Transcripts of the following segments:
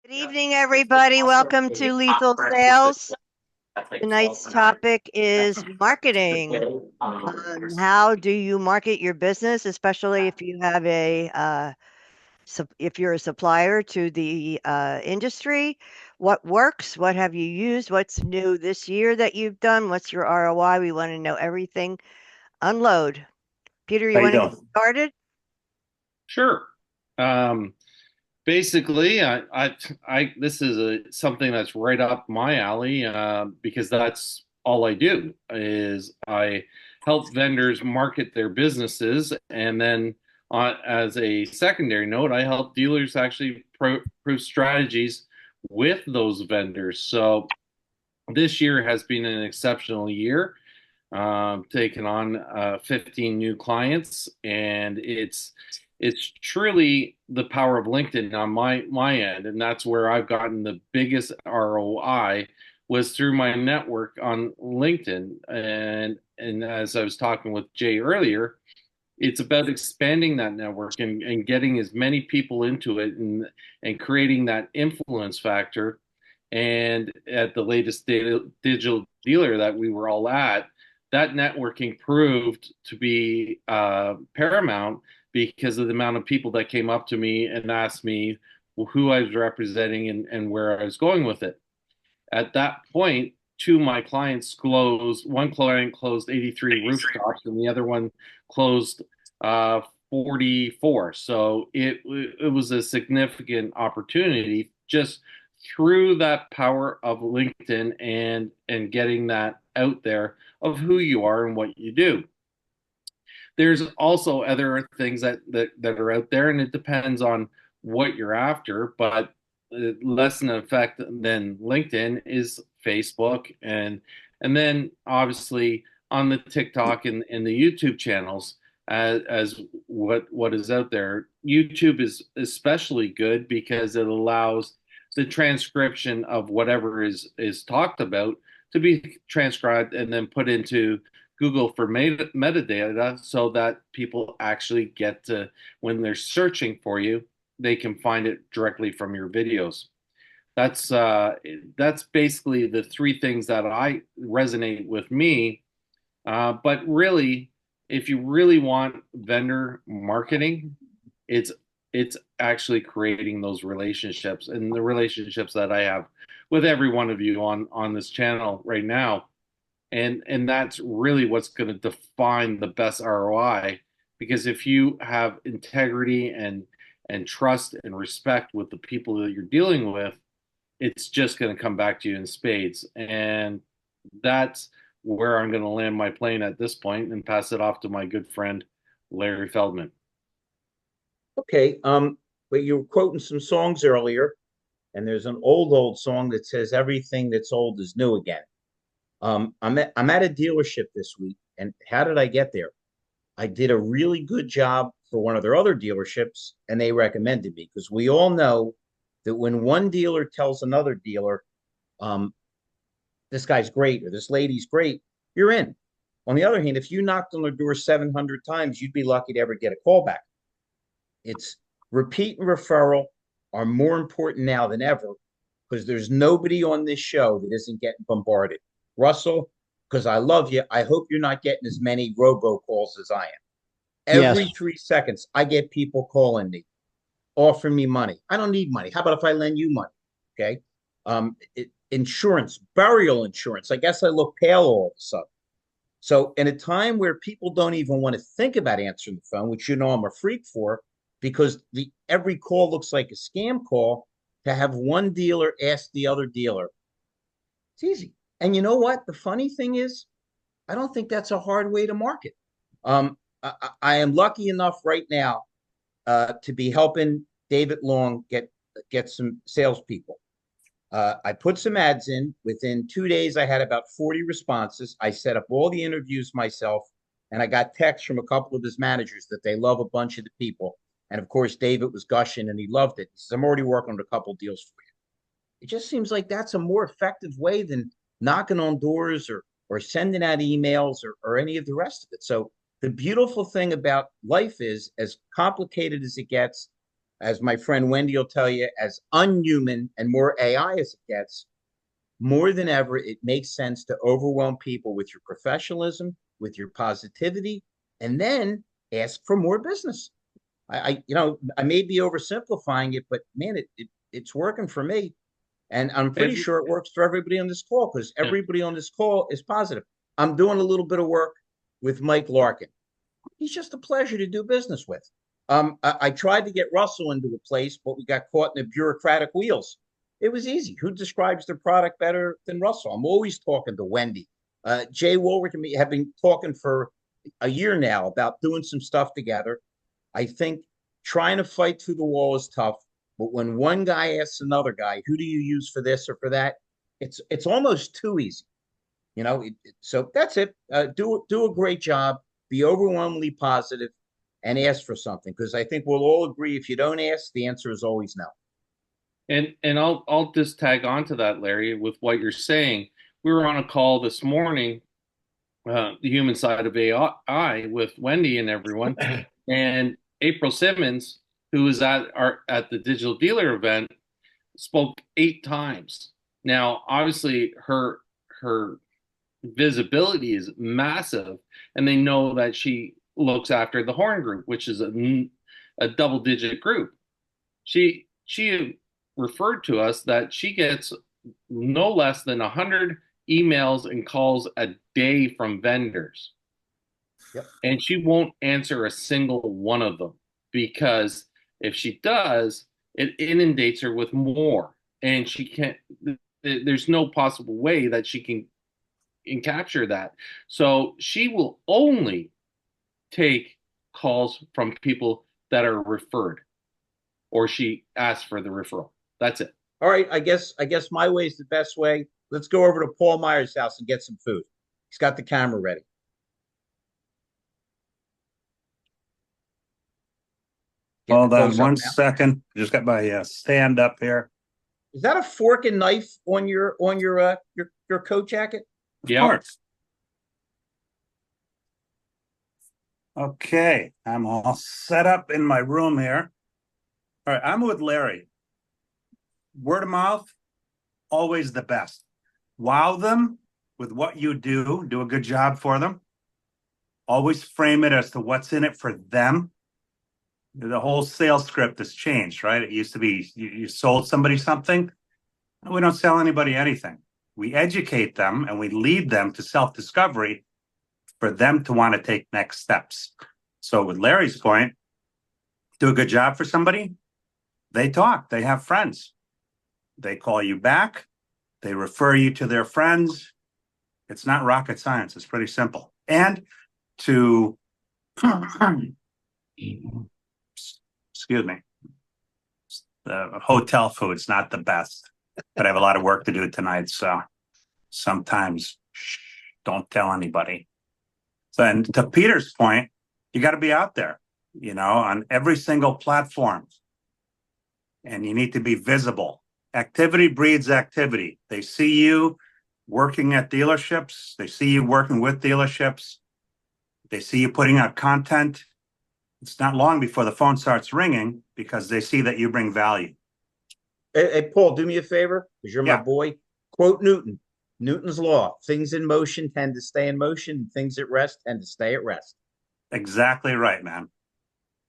Good evening, everybody. Welcome to Lethal Sales. Tonight's topic is marketing. How do you market your business, especially if you have if you're a supplier to the industry? What works? What have you used? What's new this year that you've done? What's your ROI? We want to know everything. Unload. Peter, you How you want to get doing? started? Sure. Um, basically, this is something that's right up my alley because that's all I do is I help vendors market their businesses, and then as a secondary note, I help dealers actually prove strategies with those vendors. So this year has been an exceptional year. Taken on 15 new clients, and it's truly the power of LinkedIn on my end, and that's where I've gotten the biggest ROI was through my network on LinkedIn. And as I was talking with Jay earlier, it's about expanding that network and getting as many people into it and creating that influence factor. And at the latest digital dealer that we were all at, that networking proved to be paramount because of the amount of people that came up to me and asked me who I was representing and where I was going with it. At that point, two of my clients closed. One client closed 83 rooftops, and the other one closed 44. So it was a significant opportunity just through that power of LinkedIn and getting that out there of who you are and what you do. There's also other things that are out there, and it depends on what you're after. But less in effect than LinkedIn is Facebook, and then obviously on the TikTok and the YouTube channels as what is out there. YouTube is especially good because it allows the transcription of whatever is talked about to be transcribed and then put into Google for metadata so that people actually get to, when they're searching for you, they can find it directly from your videos. That's basically the three things that I resonate with me. But really, if you really want vendor marketing, it's it's actually creating those relationships and the relationships that I have with every one of you on this channel right now, and that's really what's going to define the best ROI. Because if you have integrity and trust and respect with the people that you're dealing with, it's just going to come back to you in spades. And that's where I'm going to land my plane at this point and pass it off to my good friend Larry Feldman. Okay, but you were quoting some songs earlier, and there's an old song that says everything that's old is new again. I'm at a dealership this week, and how did I get there? I did a really good job for one of their other dealerships, and they recommended me because we all know that when one dealer tells another dealer, um, this guy's great or this lady's great, you're in. On the other hand, if you knocked on their door 700 times, you'd be lucky to ever get a call back. It's repeat and referral are more important now than ever because there's nobody on this show that isn't getting bombarded. Russell, because I love you, I hope you're not getting as many robocalls as I am. Yes. Every 3 seconds, I get people calling me, offering me money. I don't need money. How about if I lend you money? Okay. Insurance, burial insurance. I guess I look pale all of a sudden. So, in a time where people don't even want to think about answering the phone, which you know I'm a freak for, because the every call looks like a scam call, to have one dealer ask the other dealer, it's easy. And you know what? The funny thing is, I don't think that's a hard way to market. I am lucky enough right now to be helping David Long get some salespeople. I put some ads in. Within 2 days, I had about 40 responses. I set up all the interviews myself, and I got texts from a couple of his managers that they love a bunch of the people. And of course, David was gushing and he loved it. He says, I'm already working on a couple of deals for you. It just seems like that's a more effective way than knocking on doors or sending out emails or any of the rest of it. So the beautiful thing about life is as complicated as it gets, as my friend Wendy will tell you, as unhuman and more AI as it gets, more than ever, it makes sense to overwhelm people with your professionalism, with your positivity, and then ask for more business. I may be oversimplifying it, but man, it's working for me. And I'm pretty And sure it works for everybody on this call because yeah, everybody on this call is positive. I'm doing a little bit of work with Mike Larkin. He's just a pleasure to do business with. I tried to get Russell into a place, but we got caught in the bureaucratic wheels. It was easy. Who describes their product better than Russell? I'm always talking to Wendy. Jay Woolworth and me have been talking for a year now about doing some stuff together. I think trying to fight through the wall is tough, but when one guy asks another guy, "Who do you use for this or for that?" It's almost too easy. So that's it. Do a great job. Be overwhelmingly positive, and ask for something because I think we'll all agree if you don't ask, the answer is always no. and I'll just tag on to that, Larry, with what you're saying. We were on a call this morning, the human side of AI with Wendy and everyone, and April Simmons, who was at the digital dealer event, spoke 8 times. Now, obviously, her visibility is massive, and they know that she looks after the Horn Group, which is a double digit group. She referred to us that she gets no less than 100 emails and calls a day from vendors, Yep. and she won't answer a single one of them because if she does, it inundates her with more, and she can't. There's no possible way that she can capture that. So she will only take calls from people that are referred, or she asks for the referral. That's it. All right. I guess my way is the best way. Let's go over to Paul Meyer's house and get some food. He's got the camera ready. Getting a Hold on close up one now. second. Just got my stand up here. Is that a fork and knife on your coat jacket? Of Yep. course. Okay, I'm all set up in my room here. All right, I'm with Larry. Word of mouth, always the best. Wow them with what you do. Do a good job for them. Always frame it as to what's in it for them. The whole sales script has changed, right? It used to be you sold somebody something. We don't sell anybody anything. We educate them and we lead them to self-discovery for them to want to take next steps. So with Larry's point, do a good job for somebody. They talk, they have friends. They call you back. They refer you to their friends. It's not rocket science. It's pretty simple. And to, excuse me, the hotel food's not the best, but I have a lot of work to do tonight. So sometimes don't tell anybody. So, and to Peter's point, you got to be out there, on every single platform, and you need to be visible. Activity breeds activity. They see you working at dealerships. They see you working with dealerships. They see you putting out content. It's not long before the phone starts ringing because they see that you bring value. Hey, Paul, do me a favor because you're my Yeah, boy. Quote Newton. Newton's law: things in motion tend to stay in motion, and things at rest tend to stay at rest. exactly right, man.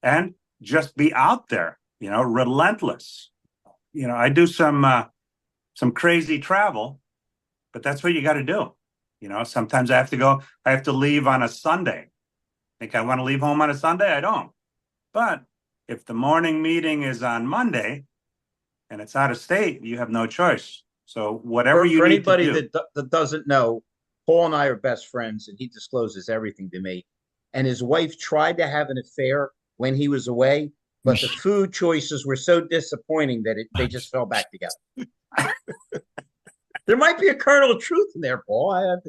And just be out there, relentless. I do some crazy travel, but that's what you got to do. Sometimes I have to leave on a Sunday. Think I want to leave home on a Sunday? I don't. But if the morning meeting is on Monday and it's out of state, you have no choice. So whatever you For need to anybody do. that doesn't know, Paul and I are best friends, and he discloses everything to me. And his wife tried to have an affair when he was away, but the food choices were so disappointing that they just fell back together. There might be a kernel of truth in there, Paul.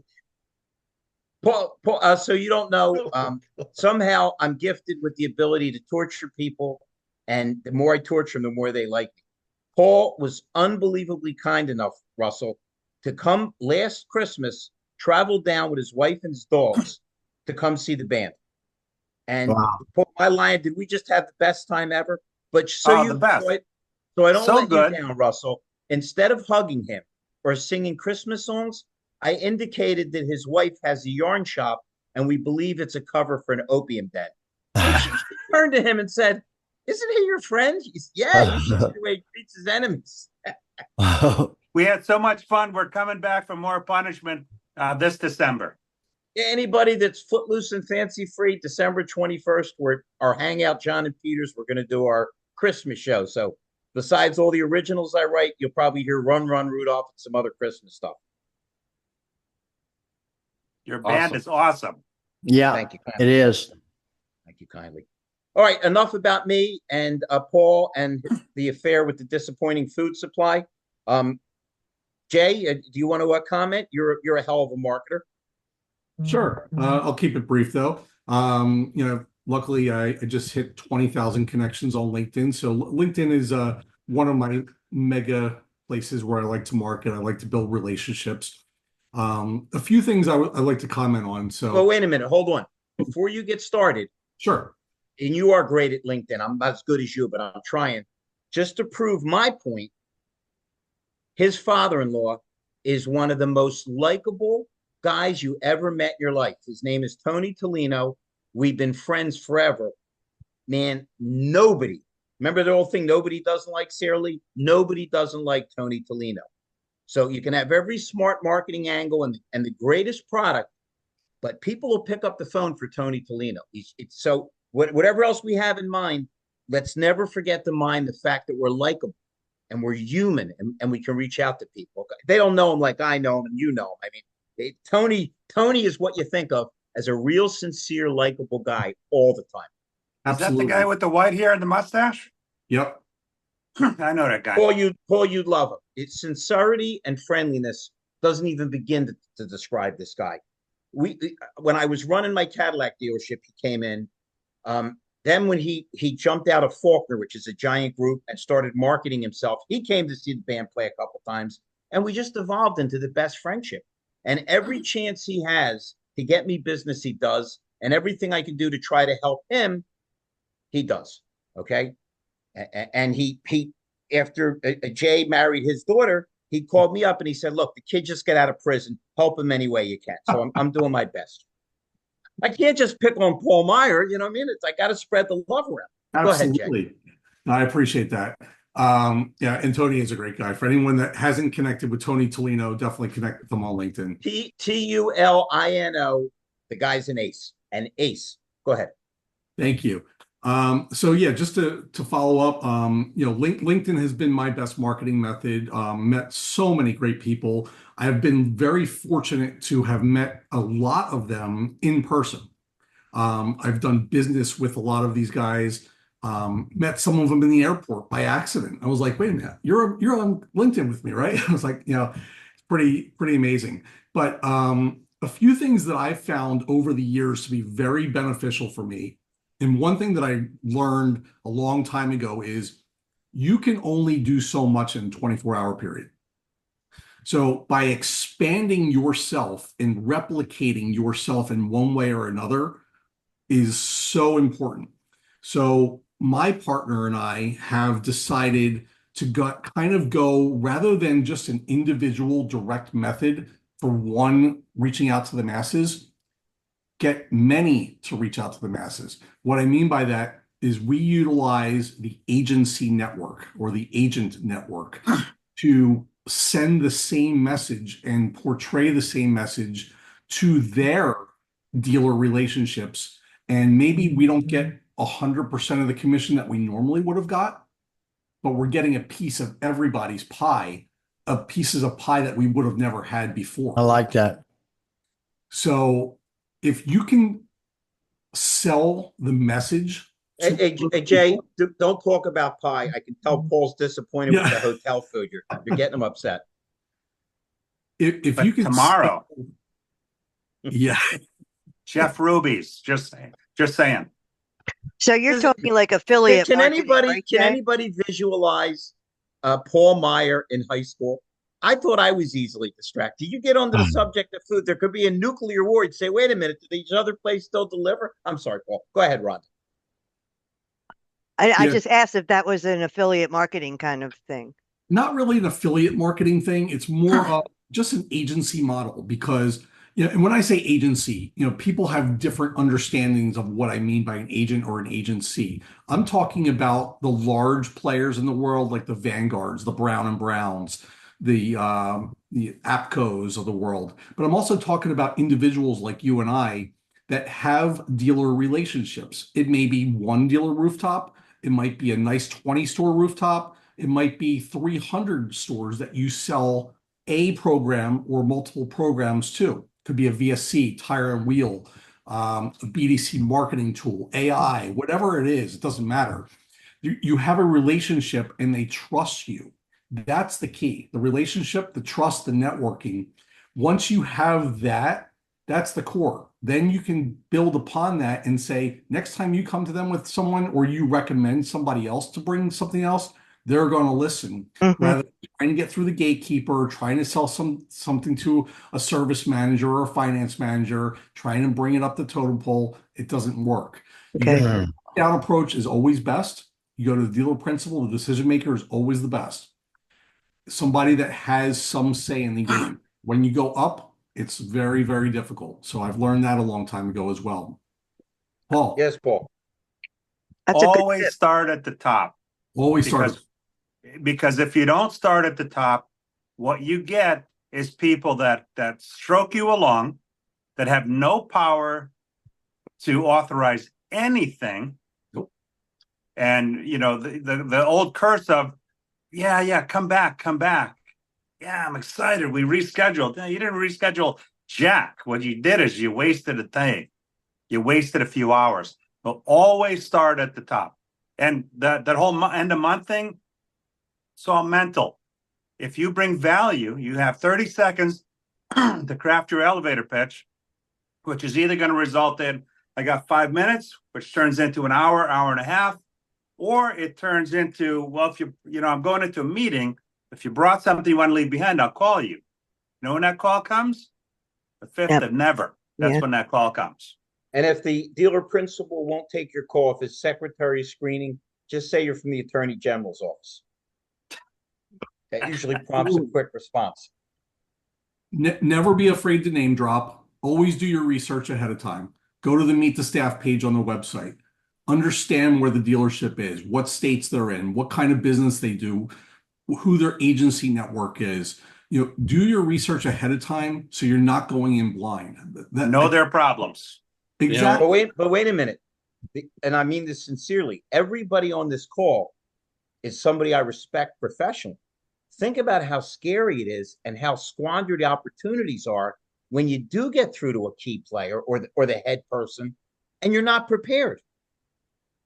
Paul, so you don't know. Somehow I'm gifted with the ability to torture people, and the more I torture them, the more they like me. Paul was unbelievably kind enough, Russell, to come last Christmas, travel down with his wife and his dogs to come see the band. And Wow. Paul, my line, did we just have the best time ever? But Oh, the best. so I don't So let you good. down, Russell. Instead of hugging him or singing Christmas songs, I indicated that his wife has a yarn shop and we believe it's a cover for an opium den. And she turned to him and said, "Isn't he your friend?" He's, "Yeah, you should see the way he treats his enemies." We had so much fun. We're coming back for more punishment this December. Anybody that's footloose and fancy free, December 21st, we're our hangout, John and Peters. We're going to do our Christmas show. So besides all the originals I write, you'll probably hear Run, Run, Rudolph and some other Christmas stuff. Your band Awesome. is awesome. Yeah, Thank you. it is. Thank you kindly. All right, enough about me and Paul and the affair with the disappointing food supply. Jay, do you want to comment? You're a hell of a marketer. Sure. I'll keep it brief though. Luckily I just hit 20,000 connections on LinkedIn. So LinkedIn is one of my mega places where I like to market. I like to build relationships. A few things I'd like to comment on. So, well, wait a minute. Hold on. Before you get started, sure. And you are great at LinkedIn. I'm not as good as you, but I'm trying. Just to prove my point, his father-in-law is one of the most likable guys you ever met in your life. His name is Tony Tolino. We've been friends forever. Man, nobody, remember the old thing, nobody doesn't like Sara Lee? Nobody doesn't like Tony Tolino. So you can have every smart marketing angle and the greatest product, but people will pick up the phone for Tony Tolino. So whatever else we have in mind, let's never forget to mind the fact that we're likable and we're human and we can reach out to people. They don't know him like I know him and you know him. I mean, Tony is what you think of as a real, sincere, likable guy all the time. Absolutely. Is that the guy with the white hair and the mustache? Yep. I know that guy. Paul, you'd love him. It's sincerity and friendliness doesn't even begin to describe this guy. When I was running my Cadillac dealership, he came in. Then when he jumped out of Faulkner, which is a giant group, and started marketing himself, he came to see the band play a couple times, and we just evolved into the best friendship. And every chance he has to get me business, he does, and everything I can do to try to help him, he does. Okay, and he after Jay married his daughter, he called me up and he said, "Look, the kid just got out of prison. Help him any way you can." So I'm doing my best. I can't just pick on Paul Meyer. You know what I mean? I got to spread the love around. Absolutely. Go ahead, Jay. I appreciate that. Yeah, and Tony is a great guy. For anyone that hasn't connected with Tony Tolino, definitely connect with him on LinkedIn. Tulino. The guy's an ace. An ace. Go ahead. Thank you. So yeah, just to follow up, LinkedIn has been my best marketing method. Met so many great people. I have been very fortunate to have met a lot of them in person. I've done business with a lot of these guys. Met some of them in the airport by accident. I was like, wait a minute, you're on LinkedIn with me, right? I was like, it's pretty amazing. But a few things that I've found over the years to be very beneficial for me. And one thing that I learned a long time ago is you can only do so much in a 24-hour period. So by expanding yourself and replicating yourself in one way or another is so important. So my partner and I have decided to go rather than just an individual direct method for one reaching out to the masses, get many to reach out to the masses. What I mean by that is we utilize the agency network or the agent network to send the same message and portray the same message to their dealer relationships. And maybe we don't get 100% of the commission that we normally would have got, but we're getting a piece of everybody's pie, pieces of pie that we would have never had before. I like that. So if you can sell the message. Hey, Jay, don't talk about pie. I can tell Paul's disappointed with the hotel food. You're getting him upset. If you can tomorrow. Yeah. Chef Ruby's, just saying. So you're talking like affiliate Can marketing, right, Jay? anybody visualize Paul Meyer in high school? I thought I was easily distracted. You get onto the subject of food, there could be a nuclear war. You'd say, wait a minute, do these other places still deliver? I'm sorry, Paul. Go ahead, Ron. I Yeah, just asked if that was an affiliate marketing kind of thing. not really an affiliate marketing thing. It's more of just an agency model because, and when I say agency, people have different understandings of what I mean by an agent or an agency. I'm talking about the large players in the world, like the Vanguards, the Brown and Browns, the APCOs of the world. But I'm also talking about individuals like you and I that have dealer relationships. It may be one dealer rooftop. It might be a nice 20 store rooftop. It might be 300 stores that you sell a program or multiple programs to. Could be a VSC, tire and wheel, a BDC marketing tool, AI, whatever it is, it doesn't matter. You have a relationship and they trust you. That's the key. The relationship, the trust, the networking. Once you have that, that's the core. Then you can build upon that and say, next time you come to them with someone or you recommend somebody else to bring something else, they're going to listen Hmm. rather than trying to get through the gatekeeper, trying to sell something to a service manager or a finance manager, trying to bring it up the totem pole. It doesn't work. You got Okay. down approach is always best. You go to the dealer principal, the decision maker is always the best. Somebody that has some say in the game. When you go up, it's very, very difficult. So I've learned that a long time ago as well. Paul, Yes, Paul. That's a good Always tip. start at the top always started. because if you don't start at the top, what you get is people that stroke you along, that have no power to authorize anything. Nope. And the old curse of, yeah, come back, come back. Yeah, I'm excited. We rescheduled. No, you didn't reschedule jack. What you did is you wasted a thing. You wasted a few hours. But always start at the top. And that whole end of month thing, it's all mental. If you bring value, you have 30 seconds to craft your elevator pitch, which is either going to result in I got 5 minutes, which turns into an hour, hour and a half, or it turns into, well, if I'm going into a meeting. If you brought something you want to leave behind, I'll call you. You know when that call comes? The fifth Yep. of never. That's Yeah. when that call comes. And if the dealer principal won't take your call, if it's secretary screening, just say you're from the attorney general's office. That usually prompts a quick response. Never be afraid to name drop. Always do your research ahead of time. Go to the Meet the Staff page on the website. Understand where the dealership is, what states they're in, what kind of business they do, who their agency network is. Do your research ahead of time so you're not going in blind. Know their problems. Exactly. But wait a minute. And I mean this sincerely. Everybody on this call is somebody I respect professionally. Think about how scary it is and how squandered the opportunities are when you do get through to a key player or the head person and you're not prepared.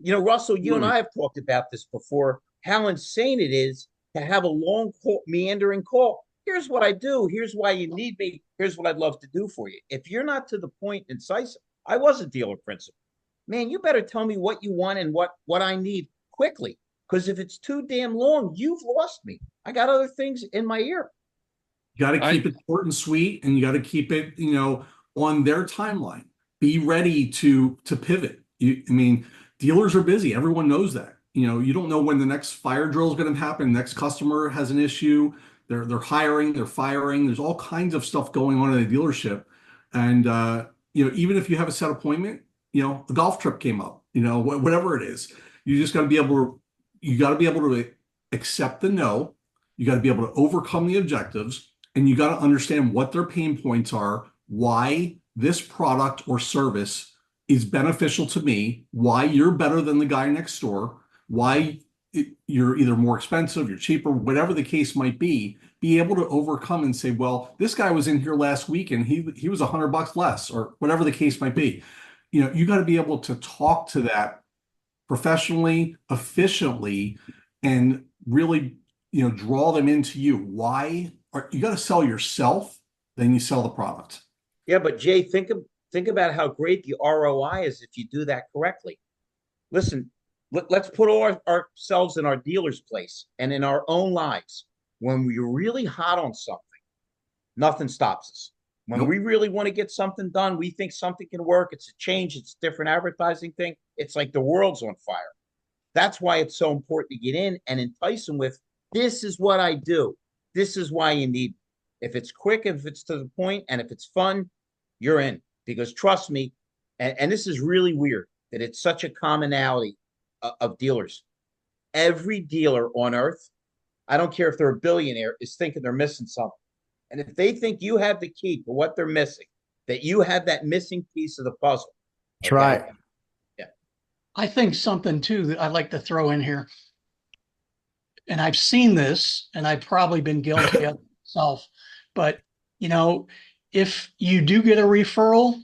Russell, you and I have talked about this before, how insane it is to have a long call, meandering call. Here's what I do. Here's why you need me. Here's what I'd love to do for you. If you're not to the point incisive, I was a dealer principal. Man, you better tell me what you want and what I need quickly. Because if it's too damn long, you've lost me. I got other things in my ear. You got to keep it short and sweet, and you got to keep it, on their timeline. Be ready to pivot. I mean, dealers are busy. Everyone knows that. You don't know when the next fire drill is going to happen. Next customer has an issue. They're hiring, they're firing. There's all kinds of stuff going on in a dealership, and even if you have a set appointment, a golf trip came up. Whatever it is, you just got to be able to. You got to be able to accept the no. You got to be able to overcome the objectives, and you got to understand what their pain points are, why this product or service is beneficial to me, why you're better than the guy next door, why you're either more expensive, you're cheaper, whatever the case might be able to overcome and say, well, this guy was in here last week and he was $100 less, or whatever the case might be. You got to be able to talk to that professionally, efficiently, and really, draw them into you. Why? You got to sell yourself, then you sell the product. Yeah, but Jay, think about how great the ROI is if you do that correctly. Listen, let's put ourselves in our dealer's place and in our own lives. When we're really hot on something, nothing stops us. When Nope. we really want to get something done, we think something can work. It's a change. It's a different advertising thing. It's like the world's on fire. That's why it's so important to get in and entice them with, this is what I do. This is why you need me. If it's quick, if it's to the point, and if it's fun, you're in. Because trust me, and this is really weird that it's such a commonality of dealers. Every dealer on earth, I don't care if they're a billionaire, is thinking they're missing something. And if they think you have the key for what they're missing, that you have that missing piece of the puzzle. That's right. Yeah. I think something too that I'd like to throw in here, and I've seen this, and I've probably been guilty of myself, but you know, if you do get a referral,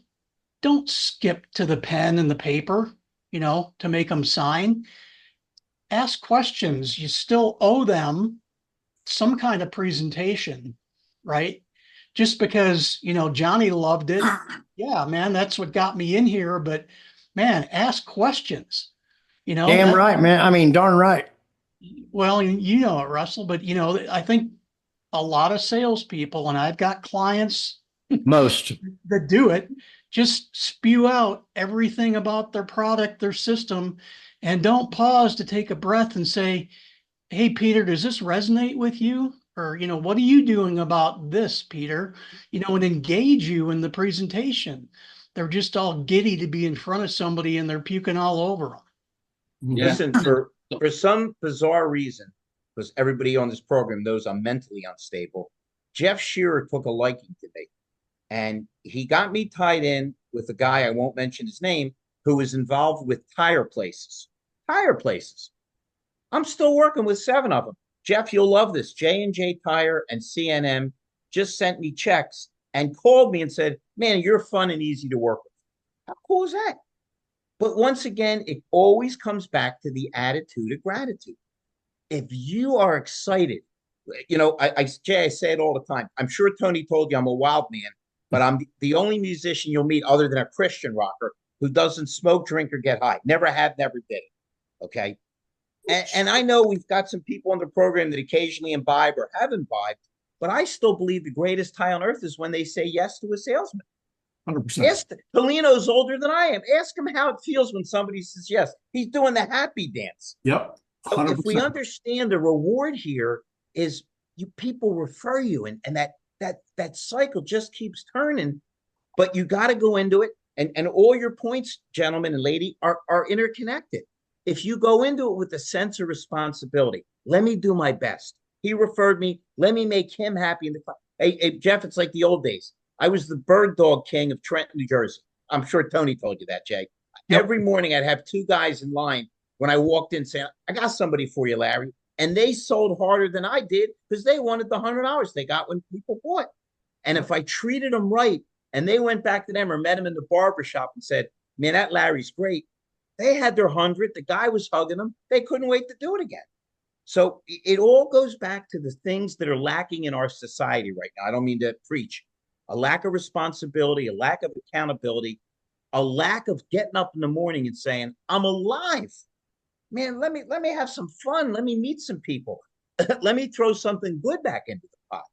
don't skip to the pen and the paper, to make them sign. Ask questions. You still owe them some kind of presentation, right? Just because, Johnny loved it. Yeah, man, that's what got me in here. But man, ask questions. Damn right, man. I mean, darn right. Well, you know it, Russell, but I think a lot of salespeople, and I've got clients Most that do it, just spew out everything about their product, their system, and don't pause to take a breath and say, hey, Peter, does this resonate with you? Or, what are you doing about this, Peter? And engage you in the presentation. They're just all giddy to be in front of somebody and they're puking all over them. Yeah. Listen, for some bizarre reason, because everybody on this program knows I'm mentally unstable, Jeff Shearer took a liking to me. And he got me tied in with a guy, I won't mention his name, who was involved with tire places. Tire places. I'm still working with 7 of them. Jeff, you'll love this. J&J Tire and CNM just sent me checks and called me and said, man, you're fun and easy to work with. How cool is that? But once again, it always comes back to the attitude of gratitude. If you are excited, Jay, I say it all the time. I'm sure Tony told you I'm a wild man, but I'm the only musician you'll meet other than a Christian rocker who doesn't smoke, drink, or get high. Never have, never did it. Okay. And I know we've got some people on the program that occasionally imbibe or have imbibed, but I still believe the greatest high on earth is when they say yes to a salesman. 100%. Ask, Polino's older than I am. Ask him how it feels when somebody says yes. He's doing the happy dance. Yep. So 100%. if we understand the reward here is people refer you, and that cycle just keeps turning, but you got to go into it. And all your points, gentlemen and lady, are interconnected. If you go into it with a sense of responsibility, let me do my best. He referred me. Let me make him happy. Hey, Jeff, it's like the old days. I was the bird dog king of Trenton, New Jersey. I'm sure Tony told you that, Jay. Yep. Every morning I'd have 2 guys in line when I walked in saying, I got somebody for you, Larry. And they sold harder than I did because they wanted the $100 they got when people bought. And if I treated them right and they went back to them or met them in the barbershop and said, man, that Larry's great. They had their 100. The guy was hugging them. They couldn't wait to do it again. So it all goes back to the things that are lacking in our society right now. I don't mean to preach. A lack of responsibility, a lack of accountability, a lack of getting up in the morning and saying, I'm alive. Man, let me have some fun. Let me meet some people. Let me throw something good back into the pot.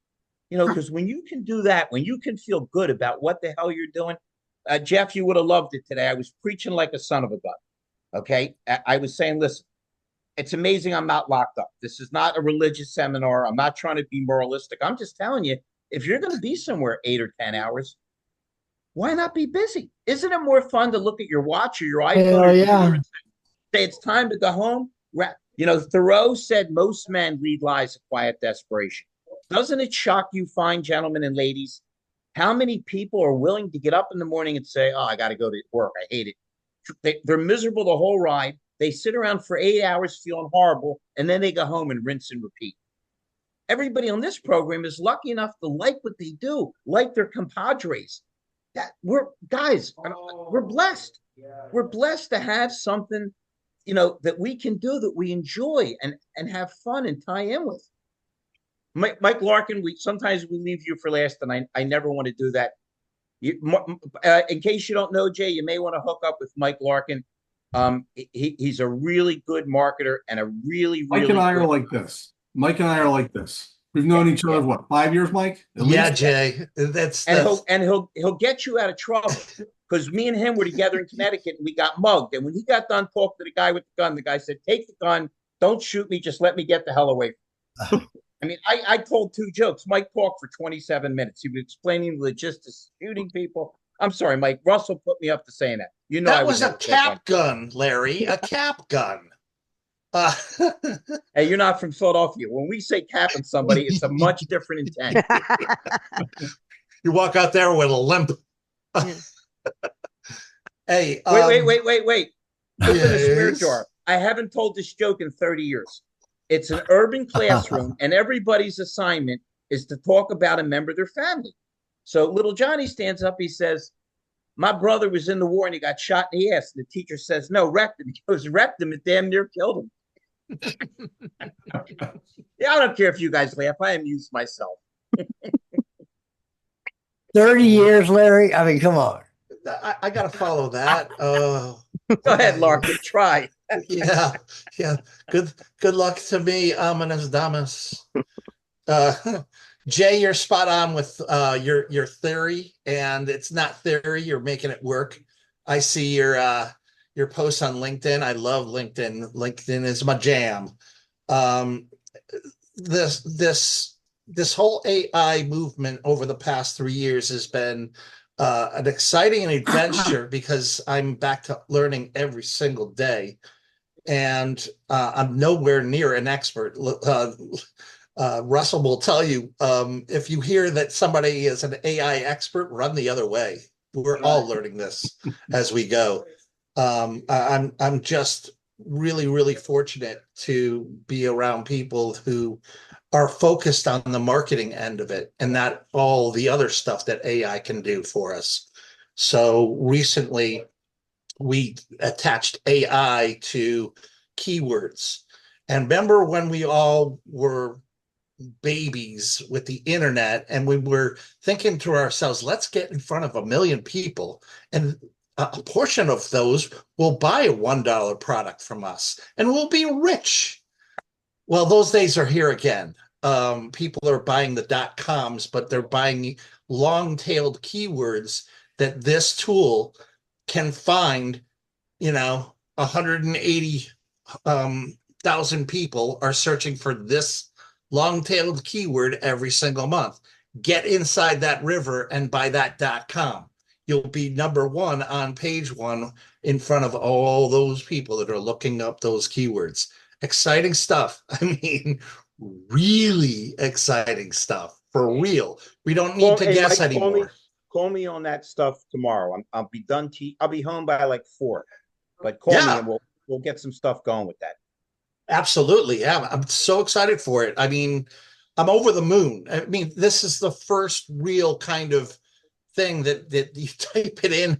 Because when you can do that, when you can feel good about what the hell you're doing, Jeff, you would have loved it today. I was preaching like a son of a gun. Okay. I was saying, listen, it's amazing I'm not locked up. This is not a religious seminar. I'm not trying to be moralistic. I'm just telling you, if you're going to be somewhere 8 or 10 hours, why not be busy? Isn't it more fun to look at your watch or your iPhone or computer and say it's time to go home? Thoreau said most men lead lives of quiet desperation. Doesn't it shock you, fine gentlemen and ladies, how many people are willing to get up in the morning and say, oh, I got to go to work. I hate it. They're miserable the whole ride. They sit around for 8 hours feeling horrible, and then they go home and rinse and repeat. Everybody on this program is lucky enough to like what they do, like their compadres. We're blessed. We're blessed to have something, that we can do that we enjoy and have fun and tie in with. Mike Larkin, sometimes we leave you for last, and I never want to do that. In case you don't know, Jay, you may want to hook up with Mike Larkin. He's a really good marketer and a really Mike and I are like this. Mike and I are like this. We've known each other what, 5 years, Mike? Yeah, Jay. He'll He'll get you out of trouble because me and him were together in Connecticut and we got mugged. And when he got done talking to the guy with the gun, the guy said, "Take the gun, don't shoot me, just let me get the hell away from you." I mean, I told two jokes. Mike talked for 27 minutes. He was explaining the logistics of shooting people. I'm sorry, Mike. Russell put me up to saying that. You know, I That would was a never take one. cap gun, Larry, a cap gun. Uh, Hey, you're not from Philadelphia. When we say capping somebody, it's a much different intent. you walk out there with a limp. Yeah. Hey, Wait. Open the swear yes. jar. I haven't told this joke in 30 years. It's an urban classroom, and everybody's assignment is to talk about a member of their family. So little Johnny stands up. He says, "My brother was in the war and he got shot in the ass." And the teacher says, "No, wrecked him." He goes, "Wrecked him. It damn near killed him." Yeah, I don't care if you guys laugh. I amused myself. 30 years, Larry. I mean, come on. I got to follow that. Go ahead, Larkin. Try. Yeah. Good luck to me, ominous damas. Jay, you're spot on with your theory, and it's not theory. You're making it work. I see your posts on LinkedIn. I love LinkedIn. LinkedIn is my jam. Um, this whole AI movement over the past 3 years has been an exciting adventure because I'm back to learning every single day, and I'm nowhere near an expert. Russell will tell you, if you hear that somebody is an AI expert, run the other way. We're all learning this as we go. I'm just really, really fortunate to be around people who are focused on the marketing end of it and not all the other stuff that AI can do for us. So recently, we attached AI to keywords. And remember when we all were babies with the internet and we were thinking to ourselves, let's get in front of 1 million people, and a portion of those will buy a $1 product from us and we'll be rich. Well, those days are here again. People are buying the .coms, but they're buying long-tailed keywords that this tool can find. 180,000 people are searching for this long-tailed keyword every single month. Get inside that river and buy that .com. You'll be number one on page one in front of all those people that are looking up those keywords. Exciting stuff. I mean, really exciting stuff for real. We don't need to guess Mike, anymore. Call me on that stuff tomorrow. I'll be done. I'll be home by like 4. But call me and we'll get some stuff going with that. Absolutely. Yeah. I'm so excited for it. I mean, I'm over the moon. I mean, this is the first real kind of thing that you type it in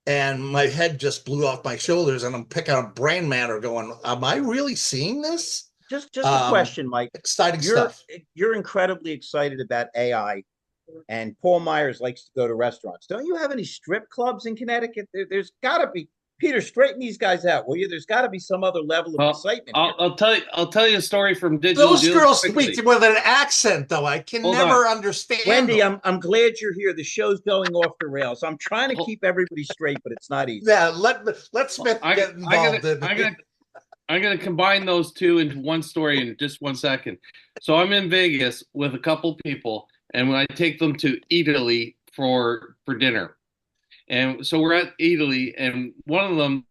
and my head just blew off my shoulders and I'm picking up brain matter going, am I really seeing this? Just a question, Mike. Exciting stuff. You're incredibly excited about AI, and Paul Myers likes to go to restaurants. Don't you have any strip clubs in Connecticut? There's got to be. Peter, straighten these guys out, will you? There's got to be some other level of excitement. I'll tell you a story from Digital Those Deals girls quickly. speak with an accent, though. I can never understand. Wendy, I'm glad you're here. The show's going off the rails. I'm trying to keep everybody straight, but it's not easy. Yeah, let Smith get involved in it. I'm gonna combine those two into one story in just 1 second. So I'm in Vegas with a couple people, and when I take them to Italy for dinner, and so we're at Italy, and one of them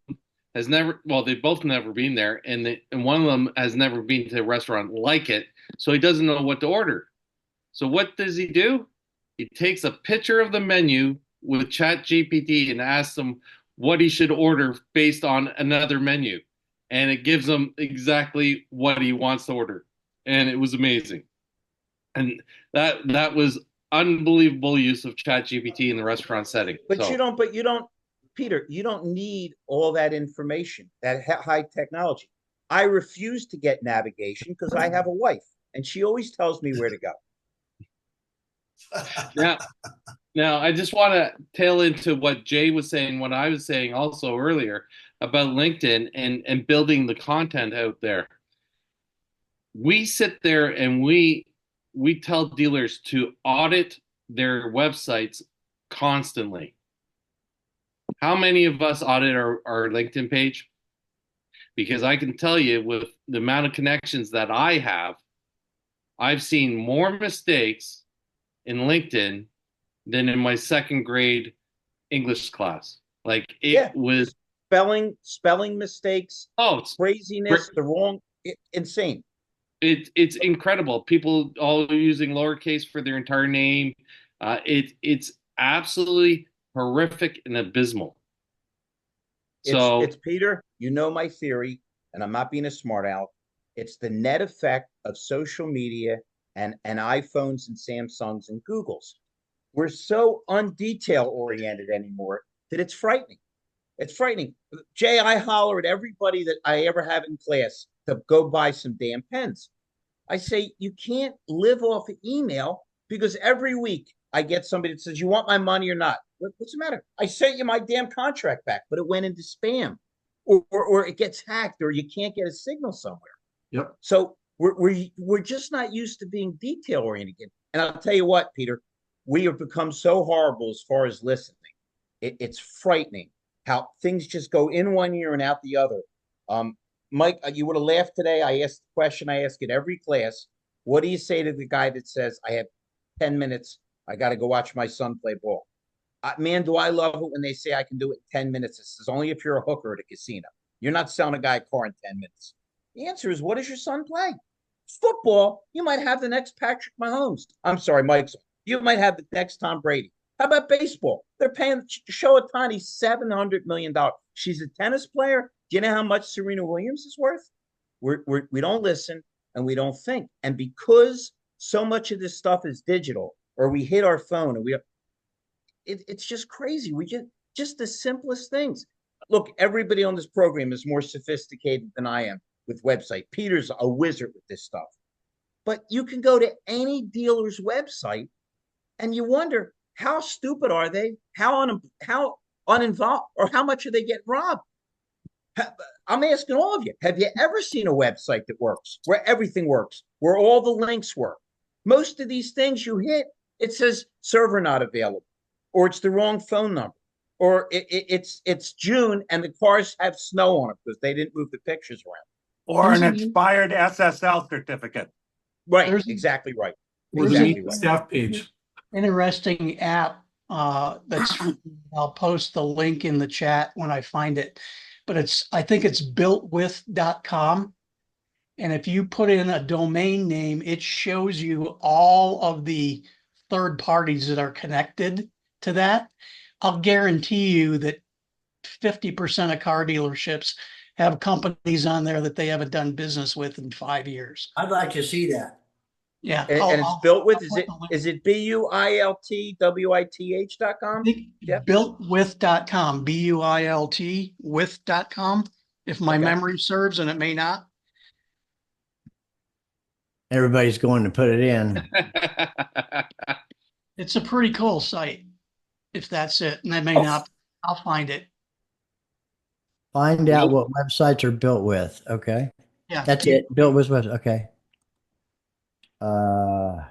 has never, well, they've both never been there, and one of them has never been to a restaurant like it, so he doesn't know what to order. So what does he do? He takes a picture of the menu with ChatGPT and asks him what he should order based on another menu, and it gives him exactly what he wants to order, and it was amazing. And that was unbelievable use of ChatGPT in the restaurant setting. But so. you don't, Peter, you don't need all that information, that high technology. I refuse to get navigation because I have a wife and she always tells me where to go. Now, I just want to tail into what Jay was saying, what I was saying also earlier about LinkedIn and building the content out there. We sit there and we tell dealers to audit their websites constantly. How many of us audit our LinkedIn page? Because I can tell you, with the amount of connections that I have, I've seen more mistakes in LinkedIn than in my second grade English class. Like it Yeah, was, spelling mistakes, oh, craziness, the wrong, insane. it's incredible. People all using lowercase for their entire name. It's absolutely horrific and abysmal. So It's Peter, you know my theory, and I'm not being a smart aleck. It's the net effect of social media and iPhones and Samsungs and Googles. We're so undetail oriented anymore that it's frightening. It's frightening. Jay, I holler at everybody that I ever have in class to go buy some damn pens. I say, you can't live off of email because every week I get somebody that says, you want my money or not? What's the matter? I sent you my damn contract back, but it went into spam or it gets hacked or you can't get a signal somewhere. Yep. So we're just not used to being detail oriented. And I'll tell you what, Peter, we have become so horrible as far as listening. It's frightening how things just go in one ear and out the other. Mike, you would have laughed today. I asked the question I ask in every class. What do you say to the guy that says, I have 10 minutes, I got to go watch my son play ball? Man, do I love it when they say I can do it in 10 minutes. This is only if you're a hooker at a casino. You're not selling a guy a car in 10 minutes. The answer is, what does your son play? Football. You might have the next Patrick Mahomes. I'm sorry, Mike. You might have the next Tom Brady. How about baseball? They're paying Shohei $700 million. She's a tennis player. Do you know how much Serena Williams is worth? We don't listen and we don't think. And because so much of this stuff is digital, or we hit our phone and it's just crazy. We just the simplest things. Look, everybody on this program is more sophisticated than I am with website. Peter's a wizard with this stuff. But you can go to any dealer's website and you wonder, how stupid are they? How uninvolved, or how much are they getting robbed? I'm asking all of you, have you ever seen a website that works, where everything works, where all the links work? Most of these things you hit, it says server not available, or it's the wrong phone number, or it's June and the cars have snow on it because they didn't move the pictures around. Or There's an an expired SSL certificate. Right, there's exactly right. Or the there's an Exactly meet right. staff page. interesting app that's I'll post the link in the chat when I find it. But I think it's builtwith.com. And if you put in a domain name, it shows you all of the third parties that are connected to that. I'll guarantee you that 50% of car dealerships have companies on there that they haven't done business with in 5 years. I'd like to see that. Yeah, And it's built with, I'll is put it the link. is it BUILTWITH.com? I think Yep. builtwith.com, BUILT with.com, if my Okay. memory serves, and it may not. Everybody's going to put it in. It's a pretty cool site, if that's it. And I may not, I'll find it. Find out what websites are built with. Okay. Yeah. That's it. Built with websites. Okay. Uh,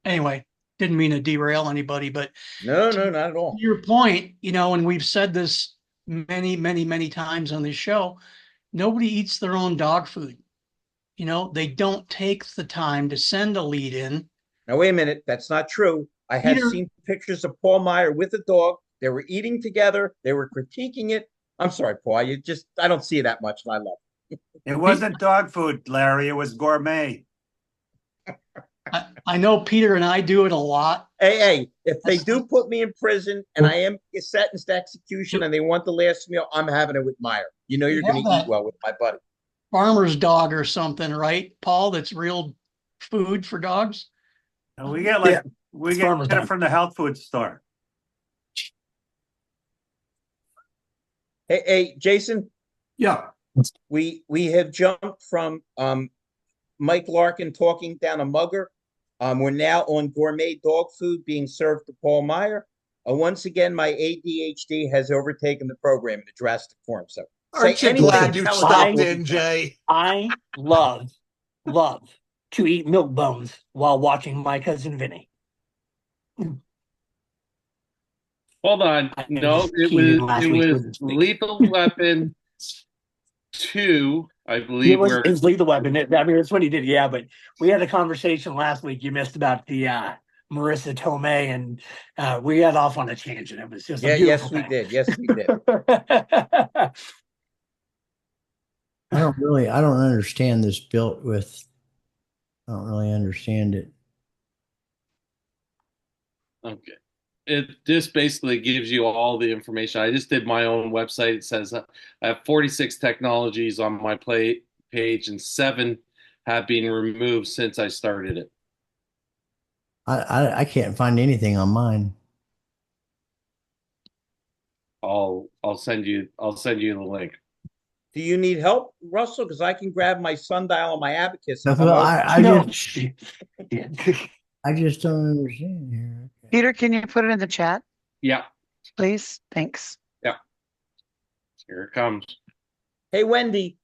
Anyway, didn't mean to derail anybody, but No, to no, not at all. your point, and we've said this many, many, many times on this show, nobody eats their own dog food. They don't take the time to send a lead in. Now, wait a minute. That's not true. I have Peter, seen pictures of Paul Meyer with a dog. They were eating together. They were critiquing it. I'm sorry, Paul. I don't see it that much, and I love it. It wasn't dog food, Larry. It was gourmet. I know Peter and I do it a lot. Hey, if they That's do put me in prison and I am sentenced to execution and they want the last meal, I'm having it with Meyer. You know you're going to eat well with my buddy. Farmer's dog or something, right, Paul? That's real food for dogs. And we get it's farmer's it dog. from the health food store. Hey, Jason, Yeah. we have jumped from Mike Larkin talking down a mugger. We're now on gourmet dog food being served to Paul Meyer. Once again, my ADHD has overtaken the program in a drastic form. So Aren't you glad you stopped in, Jay? I love to eat milk bones while watching My Cousin Vinny. Hold on. I No, just keyed in last it week was with this thing. Lethal Weapon 2, I It believe, was where it was Lethal Weapon. I mean, that's what he did. Yeah, but we had a conversation last week. You missed about the Marissa Tomei, and we got off on a tangent. It was just a Yeah, beautiful yes, we thing. did. Yes, we did. I don't understand this built with, I don't really understand it. okay. It just basically gives you all the information. I just did my own website. It says I have 46 technologies on my play page, and 7 have been removed since I started it. I can't find anything on mine. I'll send you the link. Do you need help, Russell? Because I can grab my sundial and my abacus and come Well, over. No. I just don't understand here. Okay. Peter, can you put it in the chat, Yeah, please? Thanks. yeah. Here it comes. Hey, Wendy,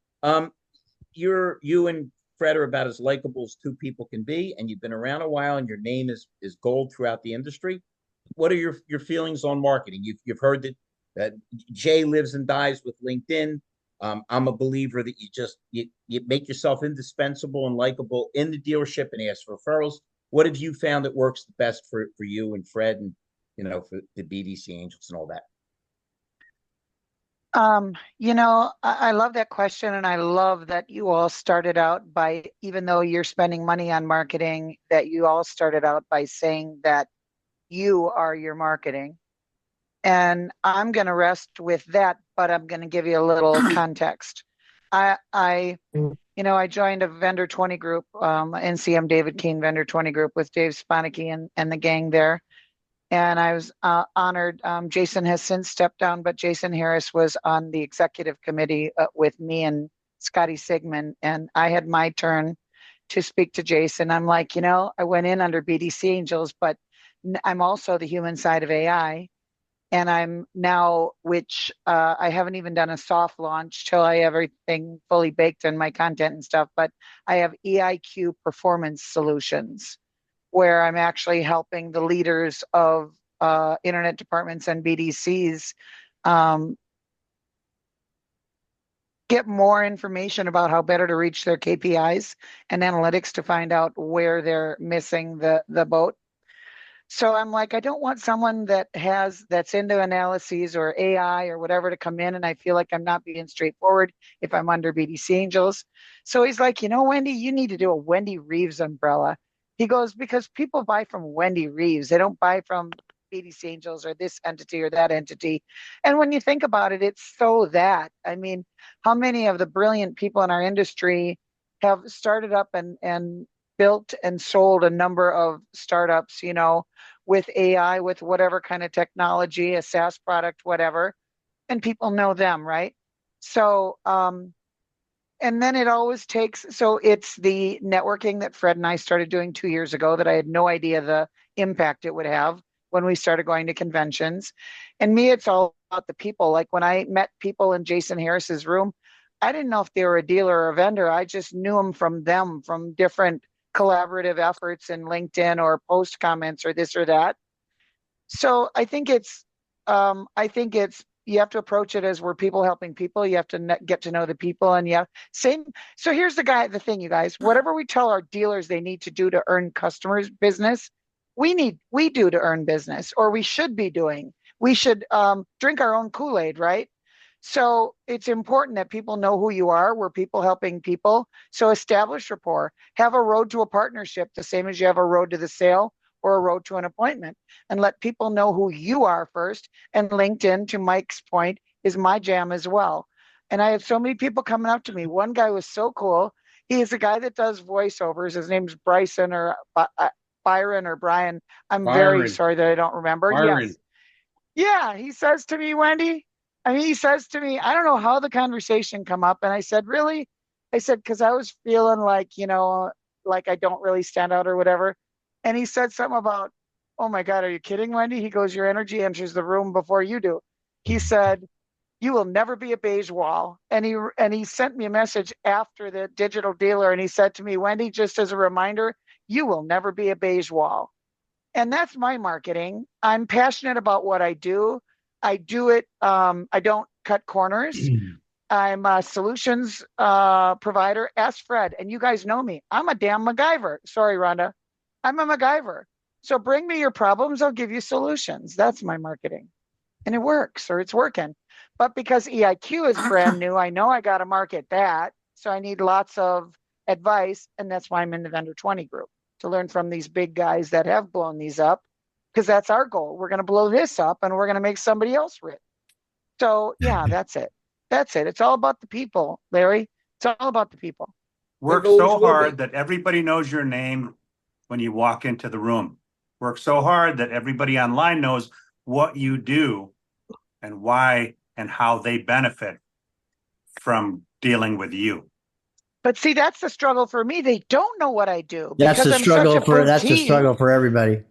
you and Fred are about as likable as two people can be, and you've been around a while, and your name is gold throughout the industry. What are your feelings on marketing? You've heard that Jay lives and dies with LinkedIn. I'm a believer that you make yourself indispensable and likable in the dealership and ask for referrals. What have you found that works the best for you and Fred and for the BDC Angels and all that? I love that question, and I love that you all started out by, even though you're spending money on marketing, that you all started out by saying that you are your marketing. And I'm going to rest with that, but I'm going to give you a little context. I joined a vendor 20 group, NCM David Keene vendor 20 group with Dave Sponicky and the gang there. And I was honored. Jason has since stepped down, but Jason Harris was on the executive committee with me and Scotty Sigmund. And I had my turn to speak to Jason. I'm like, I went in under BDC Angels, but I'm also the human side of AI. And I'm now, which I haven't even done a soft launch till I have everything fully baked in my content and stuff, but I have EIQ performance solutions where I'm actually helping the leaders of internet departments and BDCs um, get more information about how better to reach their KPIs and analytics to find out where they're missing the boat. So I'm like, I don't want someone that's into analyses or AI or whatever to come in, and I feel like I'm not being straightforward if I'm under BDC Angels. So he's like, Wendy, you need to do a Wendy Reeves umbrella. He goes, because people buy from Wendy Reeves. They don't buy from BDC Angels or this entity or that entity. And when you think about it, it's so that. I mean, how many of the brilliant people in our industry have started up and built and sold a number of startups, with AI, with whatever kind of technology, a SaaS product, whatever, and people know them, right? So, and then it always takes, so it's the networking that Fred and I started doing 2 years ago that I had no idea the impact it would have when we started going to conventions. And me, it's all about the people. Like when I met people in Jason Harris's room, I didn't know if they were a dealer or a vendor. I just knew them from different collaborative efforts in LinkedIn or post comments or this or that. So I think it's you have to approach it as we're people helping people. You have to get to know the people, and same. So here's the thing, you guys. Whatever we tell our dealers they need to do to earn customers business, we do to earn business, or we should be doing. We should drink our own Kool-Aid, right? So it's important that people know who you are. We're people helping people. So establish rapport. Have a road to a partnership, the same as you have a road to the sale or a road to an appointment, and let people know who you are first. And LinkedIn, to Mike's point, is my jam as well. And I had so many people coming up to me. One guy was so cool. He is a guy that does voiceovers. His name's Bryson or Byron or Brian. I'm very Byron. sorry that I don't remember. Byron. Yes. Yeah, he says to me, Wendy, he says to me, I don't know how the conversation come up. And I said, really? I said, because I was feeling like, like I don't really stand out or whatever. And he said something about, oh my God, are you kidding, Wendy? He goes, your energy enters the room before you do. He said, you will never be a beige wall. And he sent me a message after the digital dealer. And he said to me, Wendy, just as a reminder, you will never be a beige wall. And that's my marketing. I'm passionate about what I do. I do it. I don't cut corners. I'm a solutions provider. Ask Fred, and you guys know me. I'm a damn MacGyver. Sorry, Rhonda. I'm a MacGyver. So bring me your problems. I'll give you solutions. That's my marketing. And it works, or it's working. But because EIQ is brand new, I know I got to market that. So I need lots of advice. And that's why I'm in the vendor 20 group, to learn from these big guys that have blown these up, because that's our goal. We're going to blow this up and we're going to make somebody else rich. So yeah, that's it. That's it. It's all about the people, Larry. It's all about the people. Work It always so will hard be. that everybody knows your name when you walk into the room. Work so hard that everybody online knows what you do and why and how they benefit from dealing with you. But see, that's the struggle for me. They don't know what I do That's because the I'm such struggle a for that's the boutique. struggle for everybody.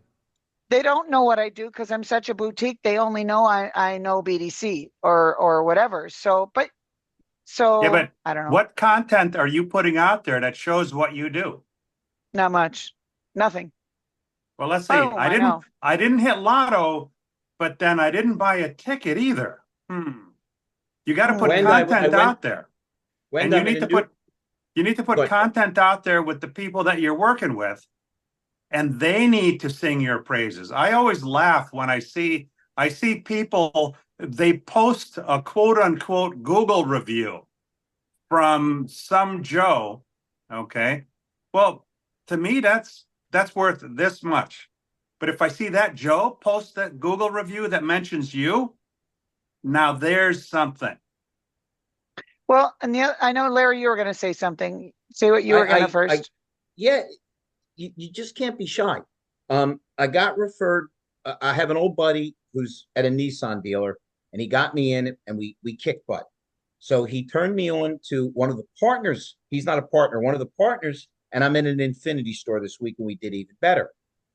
They don't know what I do because I'm such a boutique. They only know I know BDC or whatever. So, but Yeah, so but I don't know. what content are you putting out there that shows what you do? Not much. Nothing. Well, let's see. Boom, I know. I didn't hit lotto, but then I didn't buy a ticket either. You got to put Wendy, Hmm. I content went. out there. And Wendy, I'm in a new. you need to put Good. content out there with the people that you're working with, and they need to sing your praises. I always laugh when I see people, they post a quote unquote Google review from some Joe. Okay. Well, to me, that's worth this much. But if I see that Joe post that Google review that mentions you, now there's something. Well, and I know, Larry, you were going to say something. Say what you were going to I, first. yeah, you just can't be shy. I got referred. I have an old buddy who's at a Nissan dealer, and he got me in, and we kicked butt. So he turned me on to one of the partners. He's not a partner, one of the partners, and I'm in an Infinity store this week, and we did even better.